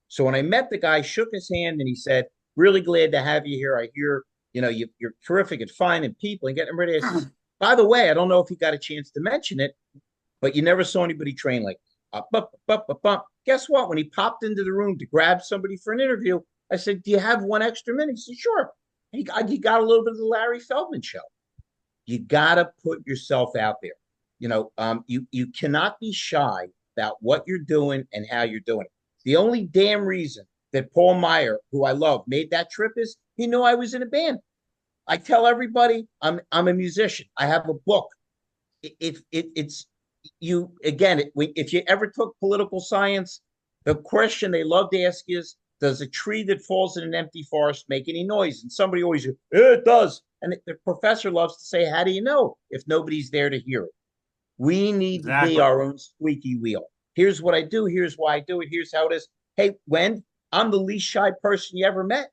So when I met the guy, shook his hand, and he said, "Really glad to have you here. I hear you're terrific at finding people and getting them ready." I says, "By the way, I don't know if you got a chance to mention it, but you never saw anybody train like Guess what? When he popped into the room to grab somebody for an interview, I said, "Do you have one extra minute?" He said, "Sure." He got a little bit of the Larry Feldman show. You got to put yourself out there. You cannot be shy about what you're doing and how you're doing it. The only damn reason that Paul Meyer, who I love, made that trip is he knew I was in a band. I tell everybody I'm a musician. I have a book. It's you again. If you ever took political science, the question they love to ask is, does a tree that falls in an empty forest make any noise? And somebody always goes, it does. And the professor loves to say, how do you know if nobody's there to hear it? We need to be Exactly. our own squeaky wheel. Here's what I do. Here's why I do it. Here's how it is. Hey, Wen, I'm the least shy person you ever met.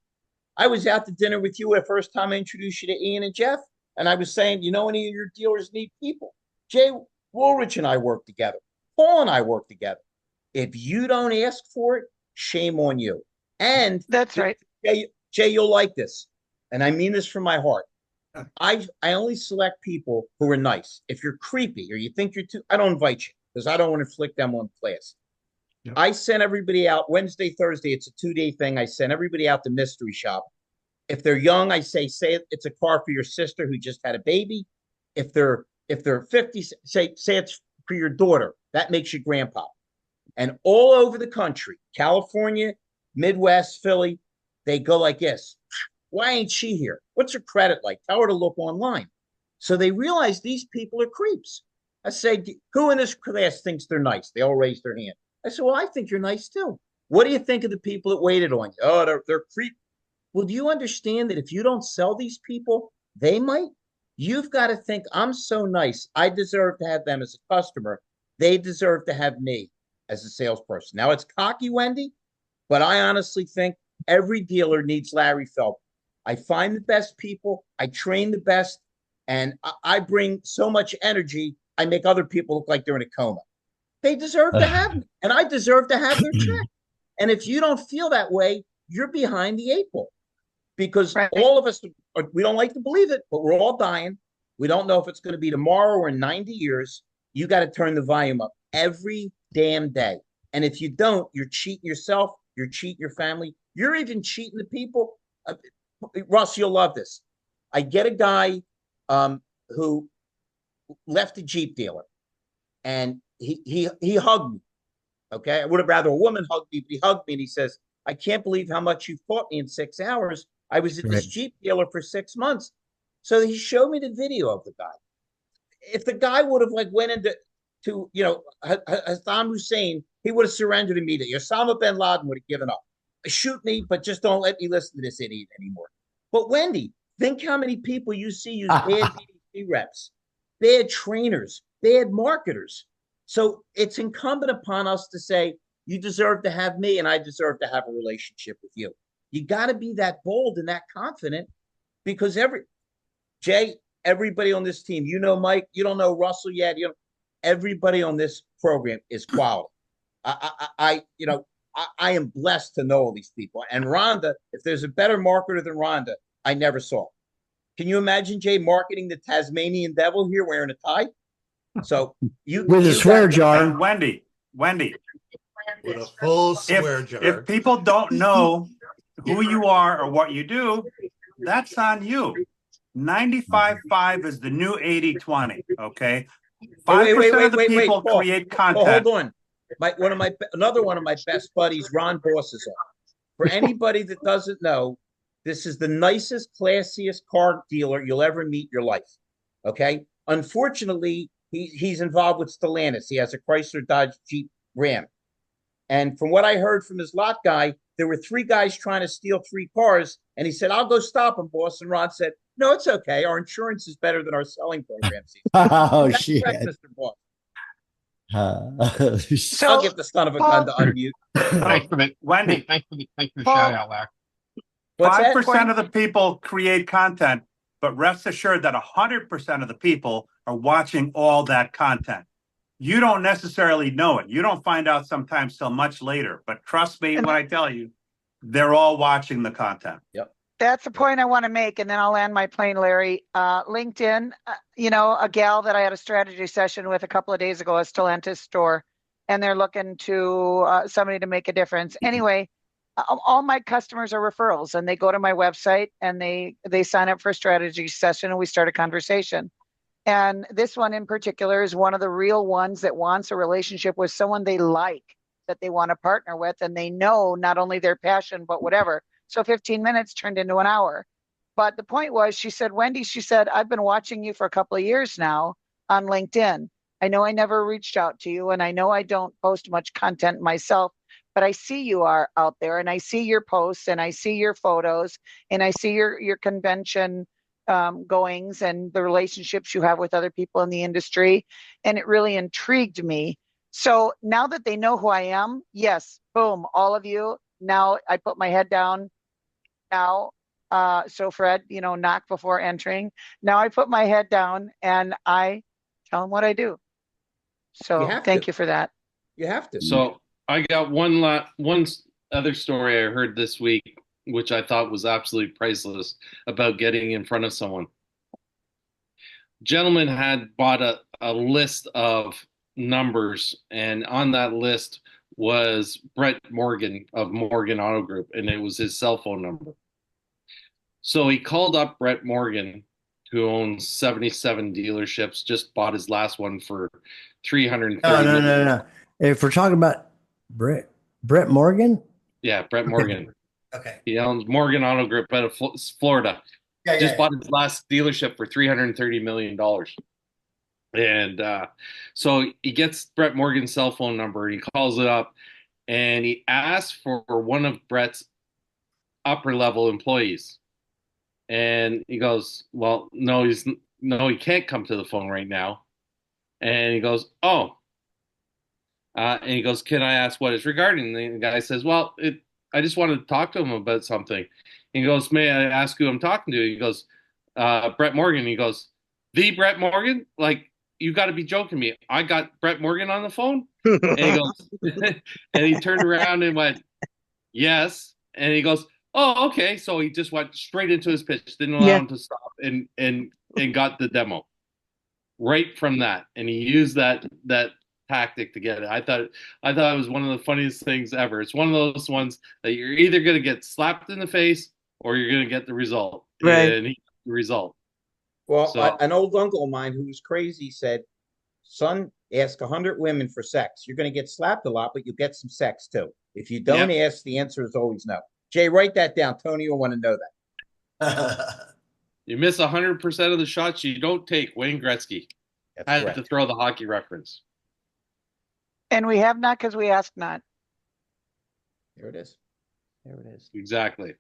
I was out to dinner with you the first time I introduced you to Ian and Jeff. And I was saying, any of your dealers need people. Jay Woolrich and I work together. Paul and I work together. If you don't ask for it, shame on you. And That's right. Jay, you'll like this. And I mean this from my heart. I only select people who are nice. If you're creepy or you think you're too, I don't invite you because I don't want to inflict them on class. Yep. I send everybody out Wednesday, Thursday. It's a 2-day thing. I send everybody out to mystery shop. If they're young, I say it's a car for your sister who just had a baby. If they're 50, say it's for your daughter. That makes you grandpa. And all over the country, California, Midwest, Philly, they go like this. Why ain't she here? What's her credit like? Tell her to look online. So they realize these people are creeps. I say, who in this class thinks they're nice? They all raise their hand. I said, well, I think you're nice too. What do you think of the people that waited on you? Oh, they're creep. Well, do you understand that if you don't sell these people, they might? You've got to think, I'm so nice. I deserve to have them as a customer. They deserve to have me as a salesperson. Now, it's cocky, Wendy, but I honestly think every dealer needs Larry Feldman. I find the best people, I train the best, and I bring so much energy, I make other people look like they're in a coma. They deserve to have me, and I deserve to have their check. And if you don't feel that way, you're behind the eight ball because Right. all of us, we don't like to believe it, but we're all dying. We don't know if it's going to be tomorrow or in 90 years. You got to turn the volume up every damn day. And if you don't, you're cheating yourself, You're cheating your family. You're even cheating the people. Russ, you'll love this. I get a guy who left a Jeep dealer, and he hugged me. Okay, I would have rather a woman hug me, but he hugged me and he says, "I can't believe how much you taught me in 6 hours. I was at this Right. Jeep dealer for 6 months." So he showed me the video of the guy. If the guy would have like went into Saddam Hussein, he would have surrendered immediately. Osama bin Laden would have given up. Shoot me, but just don't let me listen to this idiot anymore. But Wendy, think how many people you see use bad BDC reps, bad trainers, bad marketers. So it's incumbent upon us to say, you deserve to have me and I deserve to have a relationship with you. You got to be that bold and that confident because Jay, everybody on this team, Mike, you don't know Russell yet. Everybody on this program is quality. I am blessed to know all these people. And Rhonda, if there's a better marketer than Rhonda, I never saw. Can you imagine Jay marketing the Tasmanian Devil here wearing a tie? So With a swear jar. Wendy, with a full swear jar. if people don't know who you are or what you do, that's on you. 95-5 is the new 80-20. Okay. 5% of the people Paul, create content. Paul, hold on. Another one of my best buddies, Ron Boss, is on. For anybody that doesn't know, this is the nicest, classiest car dealer you'll ever meet in your life. Okay. Unfortunately, he's involved with Stellantis. He has a Chrysler, Dodge, Jeep, Ram. And from what I heard from his lot guy, there were 3 guys trying to steal 3 cars. And he said, "I'll go stop them, boss." And Ron said, "No, it's okay. Our insurance is better than our selling program." Oh, That's shit. correct, Mr. Boss. So, I'll get the son of a gun to unmute. Wendy, thanks for the Paul, shout out, Larry. What's that? 5% of the people create content, but rest assured that 100% of the people are watching all that content. You don't necessarily know it. You don't find out sometimes till much later. But trust me when I tell you, they're all watching the content. Yep. That's the point I want to make, and then I'll land my plane, Larry. LinkedIn, a gal that I had a strategy session with a couple of days ago, a Stellantis store, and they're looking to somebody to make a difference. Anyway, all my customers are referrals, and they go to my website and they sign up for a strategy session, and we start a conversation. And this one in particular is one of the real ones that wants a relationship with someone they like, that they want to partner with, and they know not only their passion, but whatever. So 15 minutes turned into an hour. But the point was, she said, "Wendy," she said, "I've been watching you for a couple of years now on LinkedIn. I know I never reached out to you, and I know I don't post much content myself, but I see you are out there, and I see your posts, and I see your photos, and I see your convention goings and the relationships you have with other people in the industry. And it really intrigued me. So now that they know who I am, yes, boom, all of you. Now I put my head down now. So Fred, knock before entering. Now I put my head down and I tell them what I do. So thank you for that. You have to. So I got one other story I heard this week, which I thought was absolutely priceless about getting in front of someone. Gentleman had bought a list of numbers, and on that list was Brett Morgan of Morgan Auto Group, and it was his cell phone number. So he called up Brett Morgan, who owns 77 dealerships, just bought his last one for $330 million. No. If we're talking about Brett Morgan? Yeah, Brett Morgan. Okay. He owns Morgan Auto Group out of Florida. Just bought his last dealership for $330 million. And so he gets Brett Morgan's cell phone number and he calls it up and he asks for one of Brett's upper level employees. And he goes, "Well, no, he can't come to the phone right now." And he goes, "Oh." And he goes, "Can I ask what it's regarding?" And the guy says, "Well, I just wanted to talk to him about something." He goes, "May I ask who I'm talking to?" He goes, "Brett Morgan." He goes, "The Brett Morgan? Like, you got to be joking me. I got Brett Morgan on the phone?" And he goes, and he turned around and went, "Yes." And he goes, "Oh, okay." So he just went straight into his pitch, didn't allow him to stop, and got the demo right from that. And he used that tactic to get it. I thought it was one of the funniest things ever. It's one of those ones that you're either going to get slapped in the face or you're going to get the result, Right. and he got the result. Well, So an old uncle of mine who was crazy said, "Son, ask 100 women for sex. You're going to get slapped a lot, but you get some sex too. If you don't yep, ask, the answer is always no." Jay, write that down. Tony will want to know that. you miss 100% of the shots you don't take. Wayne Gretzky. That's I had to correct. throw the hockey reference. And we have not because we ask not. There it is. There it is. Exactly.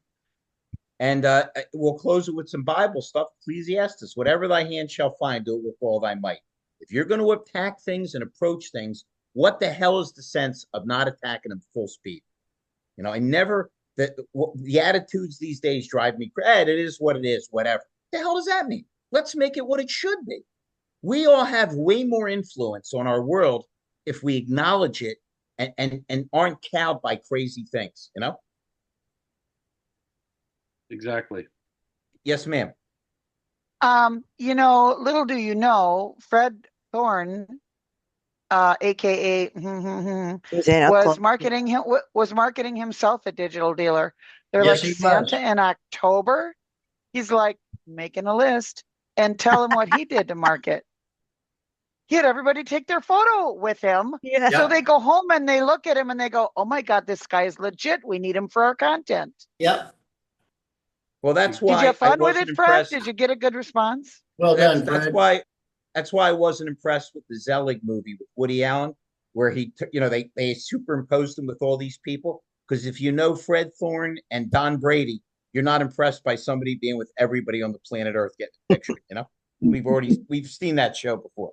And we'll close it with some Bible stuff. Ecclesiastes, whatever thy hand shall find, do it with all thy might. If you're going to attack things and approach things, what the hell is the sense of not attacking them full speed? I never, the attitudes these days drive me crazy. It is what it is, whatever. The hell does that mean? Let's make it what it should be. We all have way more influence on our world if we acknowledge it and aren't cowed by crazy things. Exactly. Yes, ma'am. Little do you know, Fred Thorne, aka He's an was uncle. marketing himself a digital dealer. They're Yes, like he was. Santa in October. He's like making a list and tell him what he did to market. He had everybody take their photo with him. Yeah. So they go home and they look at him and they go, "Oh my God, this guy is legit. We need him for our content." Yep. Well, that's Did you why have I fun with wasn't it, Fred? impressed. Did you get a good response? Well That's done, that's Fred. why that's why I wasn't impressed with the Zelig movie with Woody Allen, where he took, they superimposed him with all these people. Because if you know Fred Thorne and Don Brady, you're not impressed by somebody being with everybody on the planet Earth getting a picture. We've seen that show before.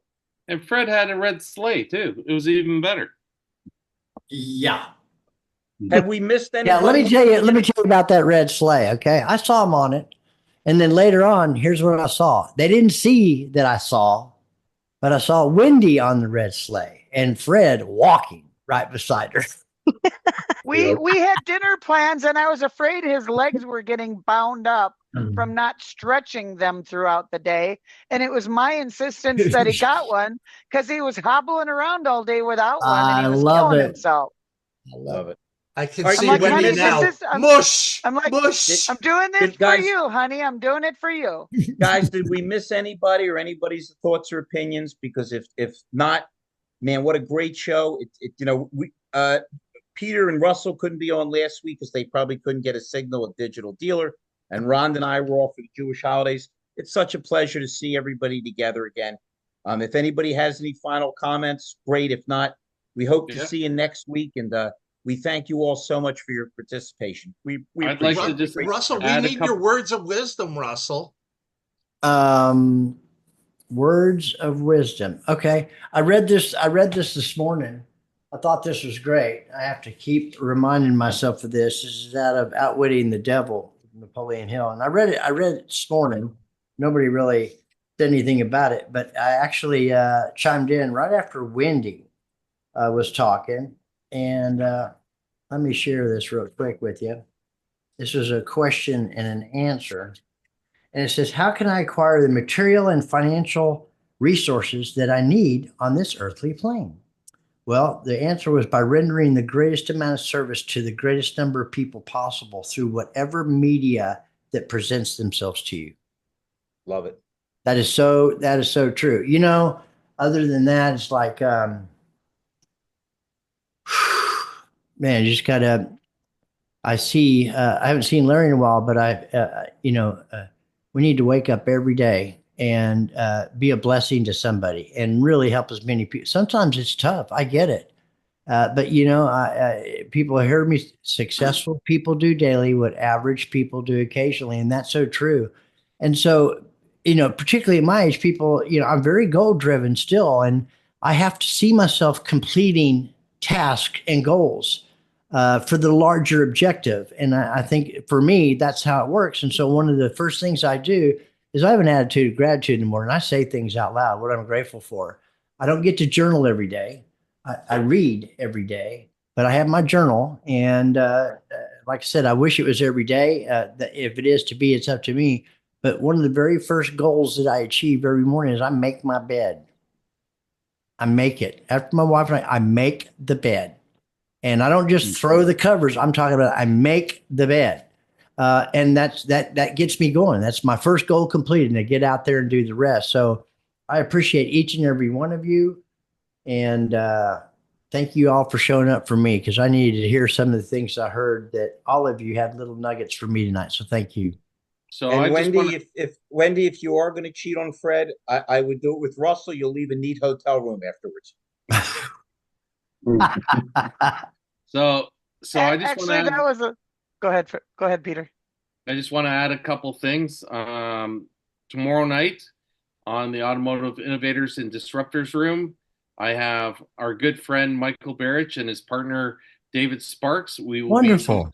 And Fred had a red sleigh too. It was even better. Yeah. Have we missed Yeah, let me anybody? tell you, about that red sleigh. Okay. I saw him on it. And then later on, here's what I saw. They didn't see that I saw, but I saw Wendy on the red sleigh and Fred walking right beside her. We had dinner plans and I was afraid his legs were getting bound up from not stretching them throughout the day. And it was my insistence that he got one because he was hobbling around all day without one and I he was love killing it. himself. I Love it. I can All right, see I'm like, did we Wendy honey, miss this now. is Mush, I'm like, mush. I'm doing this for guys? you, honey. I'm doing it for you. Guys, did we miss anybody or anybody's thoughts or opinions? Because if not, man, what a great show! We Peter and Russell couldn't be on last week because they probably couldn't get a signal at Digital Dealer, and Ron and I were off for the Jewish holidays. It's such a pleasure to see everybody together again. If anybody has any final comments, great. If not, we hope to Yeah. see you next week, and we thank you all so much for your participation. We I'd like appreciate to it. just Great. Russell, we add a need your couple. words of wisdom, Russell. Um, Words of wisdom. Okay. I read this morning. I thought this was great. I have to keep reminding myself of this. This is out of Outwitting the Devil, Napoleon Hill. And I read it this morning. Nobody really said anything about it, but I actually chimed in right after Wendy was talking. And let me share this real quick with you. This is a question and an answer. And it says, how can I acquire the material and financial resources that I need on this earthly plane? Well, the answer was by rendering the greatest amount of service to the greatest number of people possible through whatever media that presents themselves to you. Love it. That is so true. Other than that, it's like, man, you just gotta. I haven't seen Larry in a while, but we need to wake up every day and be a blessing to somebody and really help as many people. Sometimes it's tough. I get it. But people hear me. Successful people do daily what average people do occasionally, and that's so true. And so, particularly at my age, people, I'm very goal driven still, and I have to see myself completing tasks and goals for the larger objective. And I think for me, that's how it works. And so, one of the first things I do is I have an attitude of gratitude in the morning. I say things out loud, what I'm grateful for. I don't get to journal every day. I read every day, but I have my journal. And like I said, I wish it was every day. If it is to be, it's up to me. But one of the very first goals that I achieve every morning is I make my bed. I make it. After my wife and I make the bed. And I don't just throw the covers. I'm talking about I make the bed. And that gets me going. That's my first goal completed, and to get out there and do the rest. So I appreciate each and every one of you. And thank you all for showing up for me, because I needed to hear some of the things I heard, that all of you had little nuggets for me tonight. So thank you. So And I just Wendy, want if Wendy, if you are going to cheat on Fred, I would do it with Russell. You'll leave a neat hotel room afterwards. so I just want to Actually, add that was a. Go ahead, Peter. I just want to add a couple things. Tomorrow night on the Automotive Innovators and Disruptors Room, I have our good friend Michael Barrich and his partner David Sparks. Wonderful.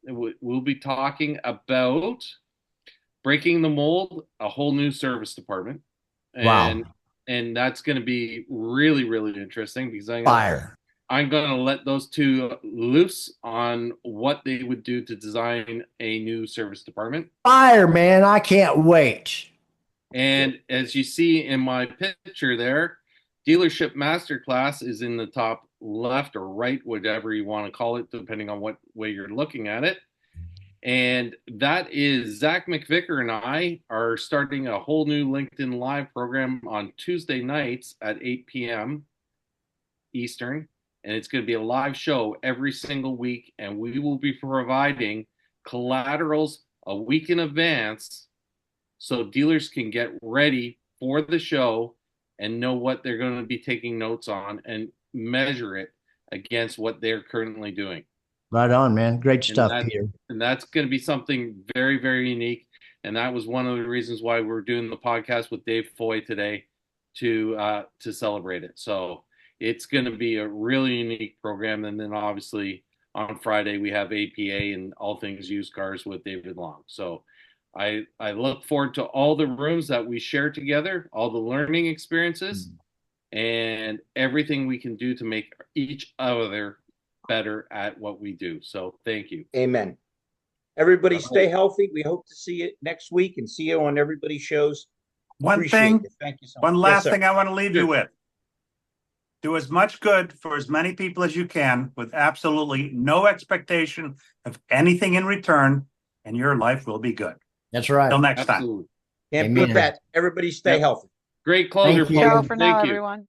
We'll be talking about breaking the mold, a whole new service department, Wow. and that's going to be really really interesting, because Fire. I'm going to let those two loose on what they would do to design a new service department. Fire, man. I can't wait. And as you see in my picture there, Dealership Masterclass is in the top left or right, whatever you want to call it, depending on what way you're looking at it. And that is Zach McVicker and I are starting a whole new LinkedIn Live program on Tuesday nights at 8 p.m. Eastern. And it's going to be a live show every single week. And we will be providing collaterals a week in advance so dealers can get ready for the show and know what they're going to be taking notes on and measure it against what they're currently doing. Right on, man. Great And stuff, Peter. that's going to be something very, very unique. And that was one of the reasons why we're doing the podcast with Dave Foy today to celebrate it. So it's going to be a really unique program. And then obviously on Friday we have APA and all things used cars with David Long. So I look forward to all the rooms that we share together, all the learning experiences, and everything we can do to make each other better at what we do. So thank you. Amen. Everybody stay healthy. We hope to see you next week and see you on everybody's shows. One thing, Thank you so much. one Yes, last sir. thing I want to leave you Sure. with. Do as much good for as many people as you can with absolutely no expectation of anything in return, and your life will be good. That's right. Till next time. Absolutely. Can't Amen. beat that. Everybody stay Yep. healthy. Great closure, Thank you. Ciao folks. for now, Thank you. everyone.